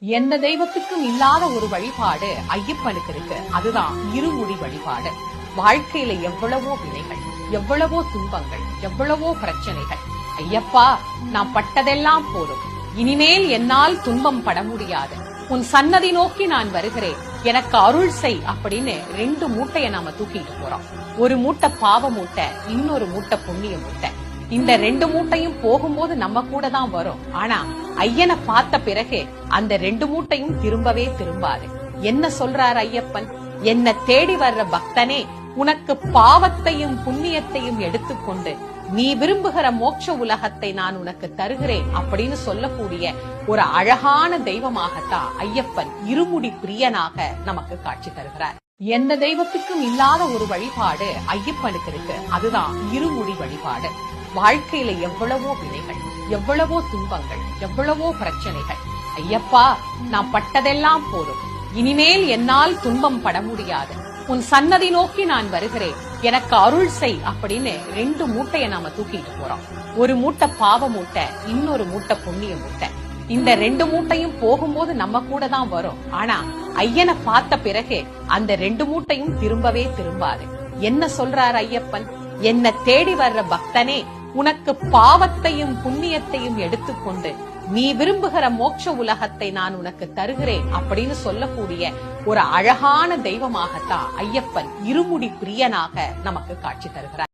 எந்த தெய்வத்துக்கும் இல்லாத ஒரு வழிபாடு ஐயப்பனுக்கு இருக்கு. அதுதான் இருமுடி வழிபாடு. வாழ்க்கையில எவ்வளவோ வினைகள், எவ்வளவோ துன்பங்கள், எவ்வளவோ பிரச்சனைகள். ஐயப்பா, நான் பட்டதெல்லாம் போதும், இனிமேல் என்னால் துன்பம் பட முடியாது, உன் சன்னதி நோக்கி நான் வருகிறேன், எனக்கு அருள் செய் அப்படின்னு 2 மூட்டைய நாம தூக்கிட்டு போறோம். ஒரு மூட்டை பாவ மூட்டை, இன்னொரு மூட்டை புண்ணிய மூட்டை. இந்த 2 மூட்டையும் போகும்போது நம்ம கூட தான் வரும். ஆனா ஐயனை பார்த்த பிறகு அந்த 2 மூட்டையும் திரும்பவே திரும்பாது. என்ன சொல்றார் ஐயப்பன்? என்ன தேடி வர்ற பக்தனே, உனக்கு பாவத்தையும் புண்ணியத்தையும் எடுத்துக்கொண்டு நீ விரும்புகிற மோட்ச உலகத்தை நான் உனக்கு தருகிறேன் அப்படின்னு சொல்லக்கூடிய ஒரு அழகான தெய்வமாகத்தான் ஐயப்பன் இருமுடி பிரியனாக நமக்கு காட்சி தருகிறார். எந்த தெய்வத்துக்கும் இல்லாத ஒரு வழிபாடு ஐயப்பனுக்கு இருக்கு. அதுதான் இருமுடி வழிபாடு. வாழ்க்கையில எவ்வளவோ வினைகள், எவ்வளவோ துன்பங்கள், எவ்வளவோ பிரச்சனைகள். ஐயப்பா, நான் பட்டதெல்லாம் போதும், இனிமேல் என்னால் துன்பம் பட முடியாது, உன் சன்னதி நோக்கி நான் வருகிறேன், எனக்கு அருள் செய் அப்படின்னு 2 மூட்டைய நாம தூக்கிட்டு போறோம். ஒரு மூட்டை பாவ மூட்டை, இன்னொரு மூட்டை புண்ணிய மூட்டை. இந்த 2 மூட்டையும் போகும்போது நம்ம கூட தான் வரும். ஆனா ஐயனை பார்த்த பிறகு அந்த 2 மூட்டையும் திரும்பவே திரும்பாது. என்ன சொல்றார் ஐயப்பன்? என்ன தேடி வர்ற பக்தனே, உனக்கு பாவத்தையும் புண்ணியத்தையும் எடுத்துக்கொண்டு நீ விரும்புகிற மோட்ச உலகத்தை நான் உனக்கு தருகிறேன் அப்படின்னு சொல்லக்கூடிய ஒரு அழகான தெய்வமாகத்தான் ஐயப்பன் இருமுடி பிரியனாக நமக்கு காட்சி தருகிறார்.